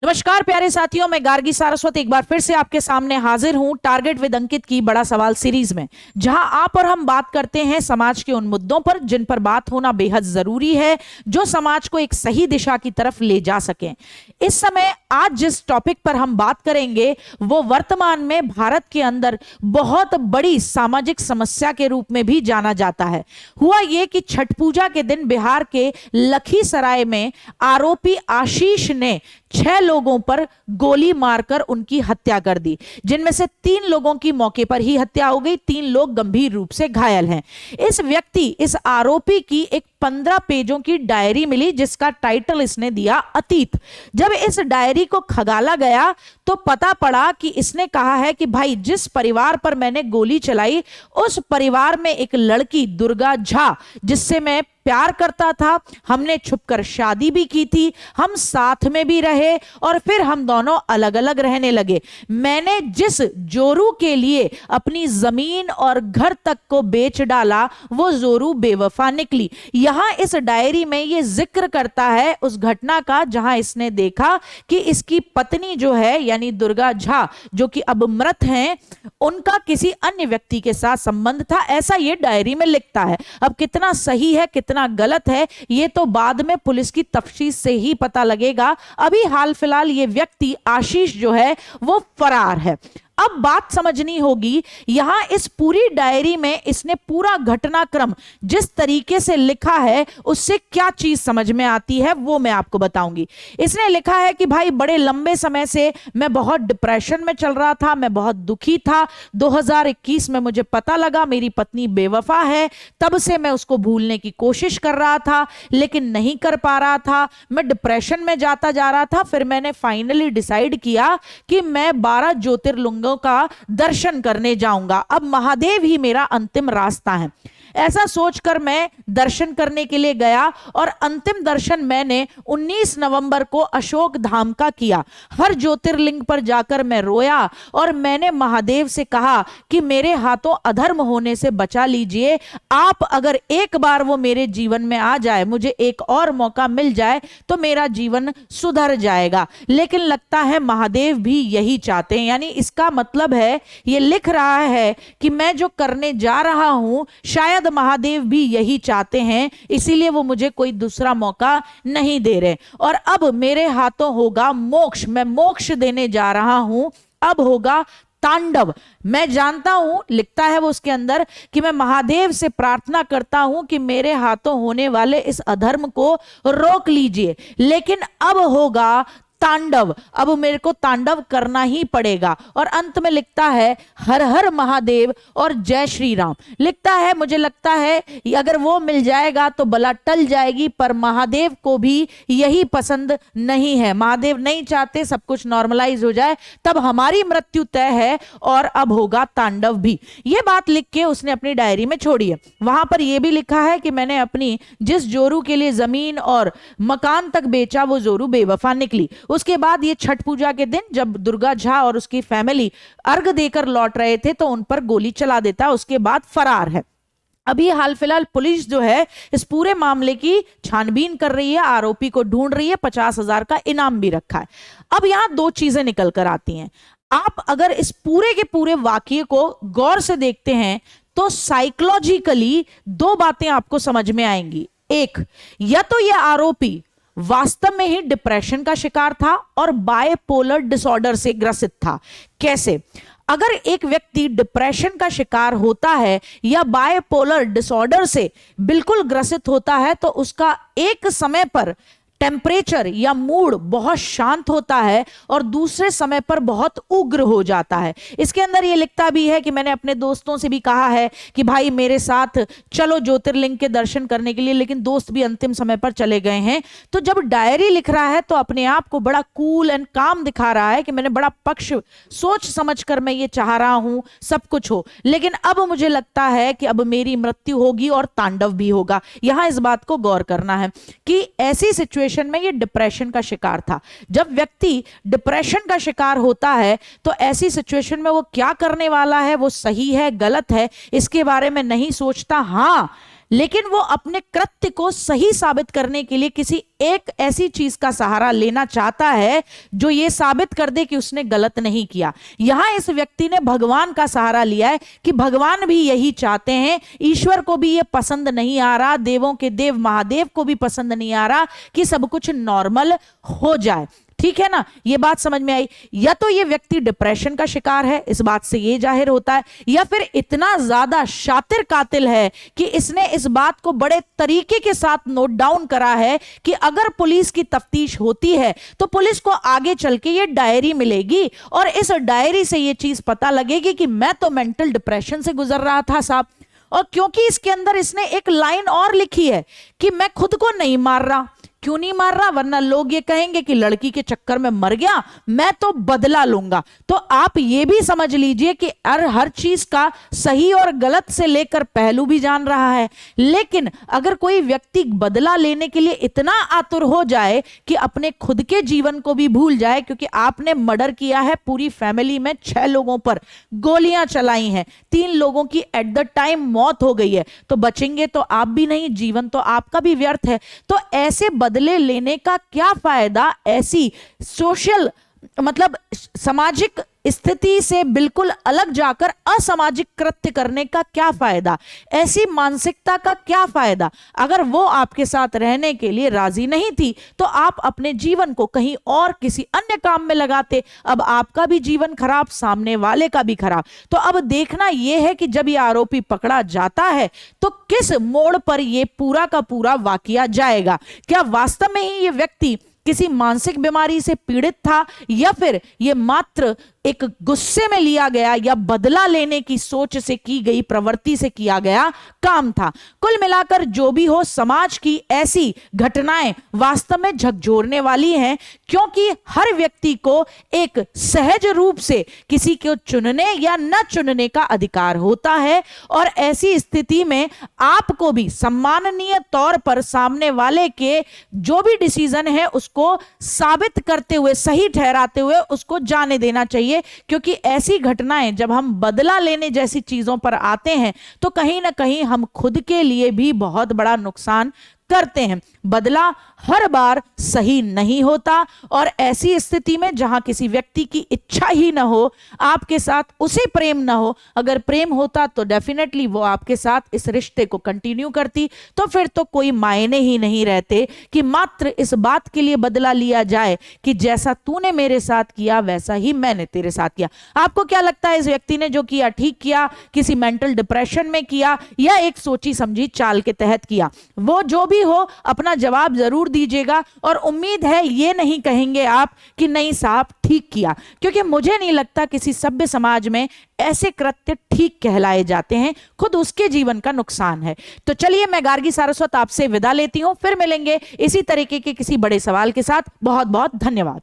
नमस्कार प्यारे साथियों, मैं गार्गी सारस्वत एक बार फिर से आपके सामने हाजिर हूं टारगेट विद अंकित की बड़ा सवाल सीरीज में, जहां आप और हम बात करते हैं समाज के उन मुद्दों पर जिन पर बात होना बेहद जरूरी है, जो समाज को एक सही दिशा की तरफ ले जा सके। इस समय आज जिस टॉपिक पर हम बात करेंगे वो वर्तमान में भारत के अंदर बहुत बड़ी सामाजिक समस्या के रूप में भी जाना जाता है। हुआ ये कि छठ पूजा के दिन बिहार के लखीसराय में आरोपी आशीष ने 6 लोगों पर गोली मारकर उनकी हत्या कर दी, जिनमें से 3 लोगों की मौके पर ही हत्या हो गई, 3 लोग गंभीर रूप से घायल हैं। इस आरोपी की एक 15 पेजों की डायरी मिली, जिसका टाइटल इसने दिया अतीत। जब इस डायरी को खगाला गया तो पता पड़ा कि इसने कहा है कि भाई, जिस परिवार पर मैंने गोली चलाई उस परिवार में एक लड़की दुर्गा झा, जिससे मैं प्यार करता था, हमने छुपकर शादी भी की थी, हम साथ में भी रहे और फिर हम दोनों अलग अलग रहने लगे। मैंने जिस जोरू के लिए अपनी जमीन और घर तक को बेच डाला वो जोरू बेवफा निकली। यहां इस डायरी में ये जिक्र करता है उस घटना का जहां इसने देखा कि इसकी पत्नी जो है यानी दुर्गा झा, जो कि अब मृत हैं, उनका किसी अन्य व्यक्ति के साथ संबंध था। ऐसा ये डायरी में लिखता है। अब कितना सही है कितना गलत है ये तो बाद में पुलिस की तफ्तीश से ही पता लगेगा। अभी हाल फिलहाल ये व्यक्ति आशीष जो है वो फरार है। अब बात समझनी होगी, यहां इस पूरी डायरी में इसने पूरा घटनाक्रम जिस तरीके से लिखा है उससे क्या चीज समझ में आती है वो मैं आपको बताऊंगी। इसने लिखा है कि भाई, बड़े लंबे समय से मैं बहुत डिप्रेशन में चल रहा था, मैं बहुत दुखी था। 2021 में मुझे पता लगा मेरी पत्नी बेवफा है, तब से मैं उसको भूलने की कोशिश कर रहा था लेकिन नहीं कर पा रहा था। मैं डिप्रेशन में जाता जा रहा था। फिर मैंने फाइनली डिसाइड किया कि मैं 12 ज्योतिर्लिंगों का दर्शन करने जाऊंगा। अब महादेव ही मेरा अंतिम रास्ता है। ऐसा सोचकर मैं दर्शन करने के लिए गया और अंतिम दर्शन मैंने 19 नवंबर को अशोक धाम का किया। हर ज्योतिर्लिंग पर जाकर मैं रोया और मैंने महादेव से कहा कि मेरे हाथों अधर्म होने से बचा लीजिए। आप अगर एक बार वो मेरे जीवन में आ जाए, मुझे एक और मौका मिल जाए तो मेरा जीवन सुधर जाएगा। लेकिन लगता है महादेव भी यही चाहते हैं। यानी इसका मतलब है, ये लिख रहा है कि मैं जो करने जा रहा हूं शायद महादेव भी यही चाहते हैं, इसीलिए वो मुझे कोई दूसरा मौका नहीं दे रहे। और अब मेरे हाथों होगा मोक्ष, मैं मोक्ष देने जा रहा हूं। अब होगा तांडव। मैं जानता हूं, लिखता है वो उसके अंदर, कि मैं महादेव से प्रार्थना करता हूं कि मेरे हाथों होने वाले इस अधर्म को रोक लीजिए, लेकिन अब होगा तांडव। अब मेरे को तांडव करना ही पड़ेगा। और अंत में लिखता है हर हर महादेव और जय श्री राम। लिखता है मुझे लगता है अगर वो मिल जाएगा तो बला टल जाएगी, पर महादेव को भी यही पसंद नहीं है। महादेव नहीं चाहते सब कुछ नॉर्मलाइज हो जाए, तब हमारी मृत्यु तय है और अब होगा तांडव भी। ये बात लिख के उसने अपनी डायरी में छोड़ी है। वहां पर यह भी लिखा है कि मैंने अपनी जिस जोरू के लिए जमीन और मकान तक बेचा वो जोरू बेवफा निकली। उसके बाद ये छठ पूजा के दिन जब दुर्गा झा और उसकी फैमिली अर्घ देकर लौट रहे थे तो उन पर गोली चला देता है। उसके बाद फरार है। अभी हाल फिलहाल पुलिस जो है इस पूरे मामले की छानबीन कर रही है, आरोपी को ढूंढ रही है, 50,000 का इनाम भी रखा है। अब यहां 2 चीजें निकल कर आती हैं। आप अगर इस पूरे के पूरे वाकये को गौर से देखते हैं तो साइकोलॉजिकली 2 बातें आपको समझ में आएंगी। एक, या तो ये आरोपी वास्तव में ही डिप्रेशन का शिकार था और बायपोलर डिसऑर्डर से ग्रसित था। कैसे? अगर एक व्यक्ति डिप्रेशन का शिकार होता है या बायपोलर डिसऑर्डर से बिल्कुल ग्रसित होता है तो उसका एक समय पर टेम्परेचर या मूड बहुत शांत होता है और दूसरे समय पर बहुत उग्र हो जाता है। इसके अंदर ये लिखता भी है कि मैंने अपने दोस्तों से भी कहा है कि भाई मेरे साथ चलो ज्योतिर्लिंग के दर्शन करने के लिए, लेकिन दोस्त भी अंतिम समय पर चले गए हैं। तो जब डायरी लिख रहा है तो अपने आप को बड़ा कूल एंड काम दिखा रहा है कि मैंने बड़ा पक्ष सोच समझ कर मैं ये चाह रहा हूं सब कुछ हो, लेकिन अब मुझे लगता है कि अब मेरी मृत्यु होगी और तांडव भी होगा। यहां इस बात को गौर करना है कि ऐसी सिचुएशन में ये डिप्रेशन का शिकार था। जब व्यक्ति डिप्रेशन का शिकार होता है तो ऐसी सिचुएशन में वो क्या करने वाला है, वो सही है गलत है, इसके बारे में नहीं सोचता। हां, लेकिन वो अपने कृत्य को सही साबित करने के लिए किसी एक ऐसी चीज का सहारा लेना चाहता है जो ये साबित कर दे कि उसने गलत नहीं किया। यहां इस व्यक्ति ने भगवान का सहारा लिया है कि भगवान भी यही चाहते हैं, ईश्वर को भी ये पसंद नहीं आ रहा, देवों के देव महादेव को भी पसंद नहीं आ रहा कि सब कुछ नॉर्मल हो जाए। ठीक है ना, ये बात समझ में आई। या तो ये व्यक्ति डिप्रेशन का शिकार है, इस बात से ये जाहिर होता है, या फिर इतना ज्यादा शातिर कातिल है कि इसने इस बात को बड़े तरीके के साथ नोट डाउन करा है कि अगर पुलिस की तफ्तीश होती है तो पुलिस को आगे चल के ये डायरी मिलेगी और इस डायरी से ये चीज पता लगेगी कि मैं तो मेंटल डिप्रेशन से गुजर रहा था साहब। और क्योंकि इसके अंदर इसने एक लाइन और लिखी है कि मैं खुद को नहीं मार रहा। क्यों नहीं मार रहा? वरना लोग ये कहेंगे कि लड़की के चक्कर में मर गया, मैं तो बदला लूंगा। तो आप ये भी समझ लीजिए कि हर चीज का सही और गलत से लेकर पहलू भी जान रहा है। लेकिन अगर कोई व्यक्ति बदला लेने के लिए इतना आतुर हो जाए कि अपने खुद के जीवन को भी भूल जाए, क्योंकि आपने मर्डर किया है, पूरी फैमिली में 6 लोगों पर गोलियां चलाई हैं, 3 लोगों की एट द टाइम मौत हो गई है, तो बचेंगे तो आप भी नहीं, जीवन तो आपका भी व्यर्थ है। तो ऐसे बदले लेने का क्या फायदा? ऐसी सोशल मतलब सामाजिक स्थिति से बिल्कुल अलग जाकर असामाजिक कृत्य करने का क्या फायदा? ऐसी मानसिकता का क्या फायदा? अगर वो आपके साथ रहने के लिए राजी नहीं थी तो आप अपने जीवन को कहीं और किसी अन्य काम में लगाते। अब आपका भी जीवन खराब, सामने वाले का भी खराब। तो अब देखना यह है कि जब ये आरोपी पकड़ा जाता है तो किस मोड़ पर यह पूरा का पूरा वाकया जाएगा। क्या वास्तव में ही ये व्यक्ति किसी मानसिक बीमारी से पीड़ित था, या फिर यह मात्र एक गुस्से में लिया गया या बदला लेने की सोच से की गई प्रवृत्ति से किया गया काम था? कुल मिलाकर जो भी हो, समाज की ऐसी घटनाएं वास्तव में झकझोरने वाली हैं, क्योंकि हर व्यक्ति को एक सहज रूप से किसी को चुनने या न चुनने का अधिकार होता है। और ऐसी स्थिति में आपको भी सम्माननीय तौर पर सामने वाले के जो भी डिसीजन है उसको साबित करते हुए, सही ठहराते हुए उसको जाने देना चाहिए। क्योंकि ऐसी घटनाएं जब हम बदला लेने जैसी चीजों पर आते हैं तो कहीं ना कहीं हम खुद के लिए भी बहुत बड़ा नुकसान करते हैं। बदला हर बार सही नहीं होता, और ऐसी स्थिति में जहां किसी व्यक्ति की इच्छा ही ना हो, आपके साथ उसे प्रेम ना हो, अगर प्रेम होता तो डेफिनेटली वो आपके साथ इस रिश्ते को कंटिन्यू करती। तो फिर तो कोई मायने ही नहीं रहते कि मात्र इस बात के लिए बदला लिया जाए कि जैसा तूने मेरे साथ किया वैसा ही मैंने तेरे साथ किया। आपको क्या लगता है, इस व्यक्ति ने जो किया ठीक किया, किसी मेंटल डिप्रेशन में किया, या एक सोची समझी चाल के तहत किया? वो जो भी हो, अपना जवाब जरूर दीजिएगा। और उम्मीद है ये नहीं कहेंगे आप कि नहीं साहब ठीक किया, क्योंकि मुझे नहीं लगता किसी सभ्य समाज में ऐसे कृत्य ठीक कहलाए जाते हैं, खुद उसके जीवन का नुकसान है। तो चलिए, मैं गार्गी सारस्वत आपसे विदा लेती हूं, फिर मिलेंगे इसी तरीके के किसी बड़े सवाल के साथ। बहुत बहुत धन्यवाद।